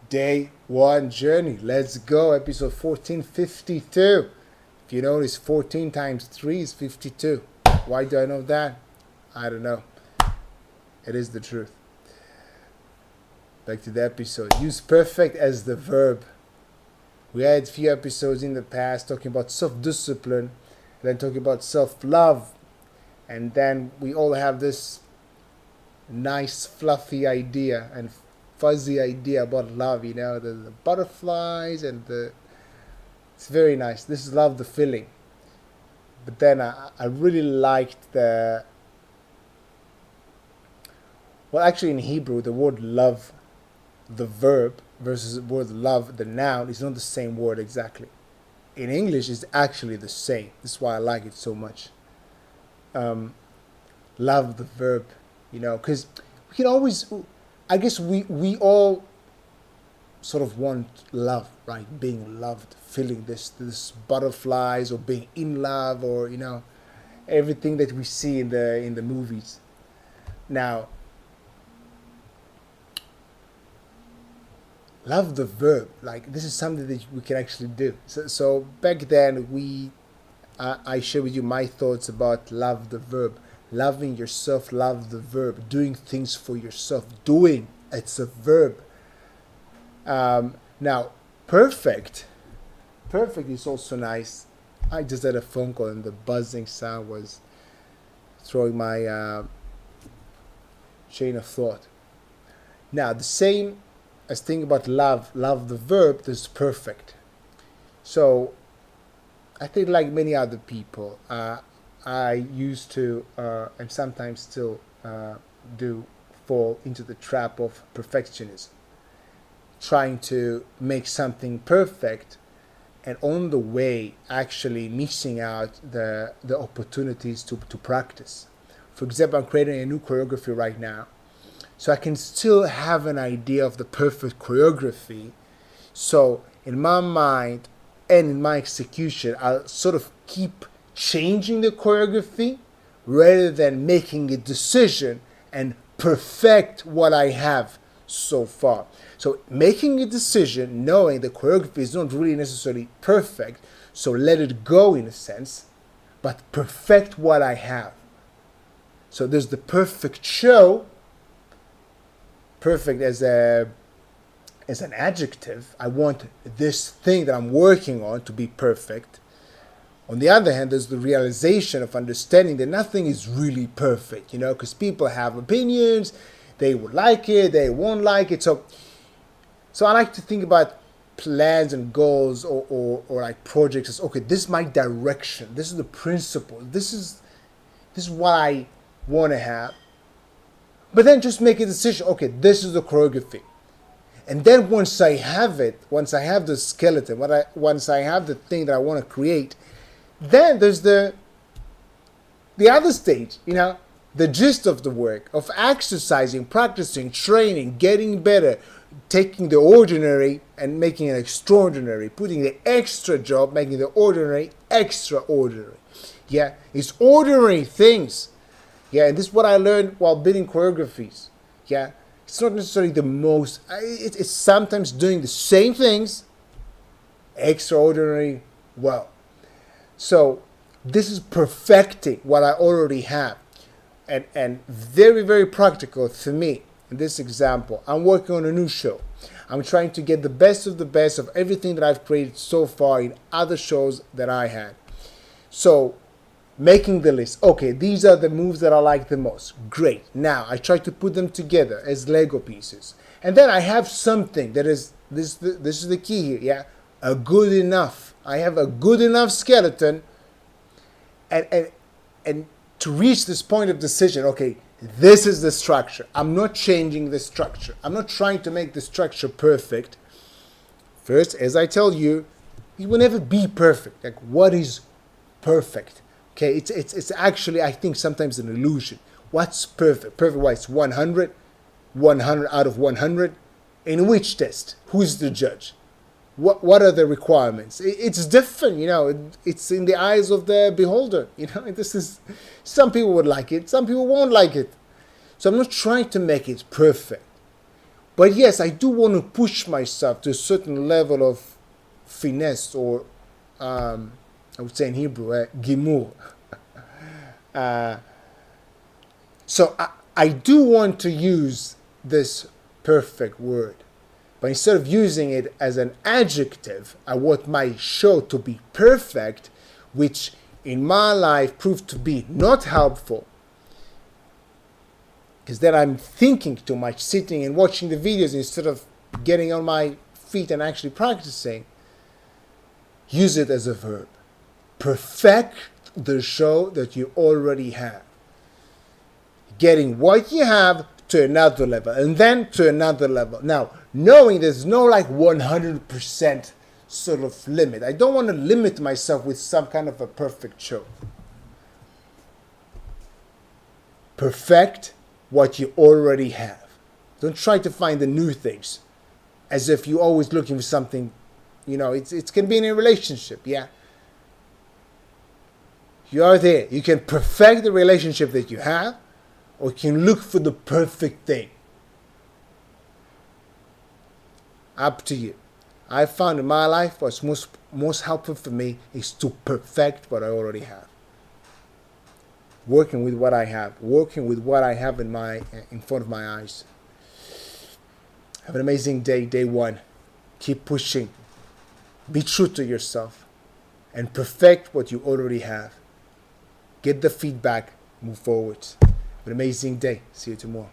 Day 1 journey. Let's go. Episode 1452. If you notice, 14 times 3 is 52. Why do I know that? I don't know. It is the truth. Back to the episode. Use perfect as the verb. We had a few episodes in the past talking about self-discipline, then talking about self-love, and then we all have this nice fluffy idea and fuzzy idea about love, the butterflies and it's very nice. This is love, the feeling. But then I really liked actually in Hebrew, the word love, the verb, versus the word love, the noun, is not the same word exactly. In English, it's actually the same. This is why I like it so much. Love, the verb, because we can always, I guess we all sort of want love, right? Being loved, feeling this butterflies, or being in love, or everything that we see in the movies. Now, love, the verb, like this is something that we can actually do. So back then I shared with you my thoughts about love, the verb. Loving yourself, love the verb. Doing things for yourself. Doing, it's a verb. Now, perfect. Perfect is also nice. I just had a phone call and the buzzing sound was throwing my chain of thought. Now, the same as thinking about love the verb, there's perfect. So, I think like many other people, I used to, and sometimes still do, fall into the trap of perfectionism. Trying to make something perfect, and on the way actually missing out the opportunities to practice. For example, I'm creating a new choreography right now. So I can still have an idea of the perfect choreography. So in my mind and in my execution, I'll sort of keep changing the choreography rather than making a decision and perfect what I have so far. So making a decision, knowing the choreography is not really necessarily perfect, so let it go in a sense, but perfect what I have. So there's the perfect show, perfect as an adjective. I want this thing that I'm working on to be perfect. On the other hand, there's the realization of understanding that nothing is really perfect, because people have opinions, they would like it, they won't like it. So I like to think about plans and goals or like projects as, okay, this is my direction, this is the principle, this is what I want to have. But then just make a decision, okay, this is the choreography. And then once I have it, once I have the skeleton, once I have the thing that I want to create, then there's the other stage, the gist of the work, of exercising, practicing, training, getting better, taking the ordinary and making it extraordinary, putting the extra job, making the ordinary extraordinary. Yeah, it's ordinary things. Yeah, and this is what I learned while building choreographies. Yeah, it's not necessarily the most, it's sometimes doing the same things extraordinary well. So this is perfecting what I already have. And very, very practical for me. In this example, I'm working on a new show. I'm trying to get the best of everything that I've created so far in other shows that I had. So making the list. Okay, these are the moves that I like the most. Great. Now I try to put them together as Lego pieces. And then I have something that is, this is the key here, yeah? A good enough. I have a good enough skeleton, and to reach this point of decision, okay, this is the structure. I'm not changing the structure. I'm not trying to make the structure perfect. First, as I tell you, it will never be perfect. Like, what is perfect? Okay, it's actually, I think, sometimes an illusion. What's perfect? Perfect, why? It's 100, 100 out of 100. In which test? Who's the judge? What are the requirements? It's different, it's in the eyes of the beholder, this is, some people would like it, some people won't like it. So I'm not trying to make it perfect. But yes, I do want to push myself to a certain level of finesse, or I would say in Hebrew, gimur. So I do want to use this perfect word. But instead of using it as an adjective, I want my show to be perfect, which in my life proved to be not helpful. Because then I'm thinking too much, sitting and watching the videos instead of getting on my feet and actually practicing. Use it as a verb. Perfect the show that you already have. Getting what you have to another level, and then to another level. Now, knowing there's no like 100% sort of limit. I don't want to limit myself with some kind of a perfect show. Perfect what you already have. Don't try to find the new things as if you're always looking for something. You know, it can be in a relationship, yeah. You are there. You can perfect the relationship that you have, or you can look for the perfect thing. Up to you. I found in my life what's most helpful for me is to perfect what I already have. Working with what I have. Working with what I have in front of my eyes. Have an amazing day, day one. Keep pushing. Be true to yourself. And perfect what you already have. Get the feedback. Move forward. Have an amazing day. See you tomorrow.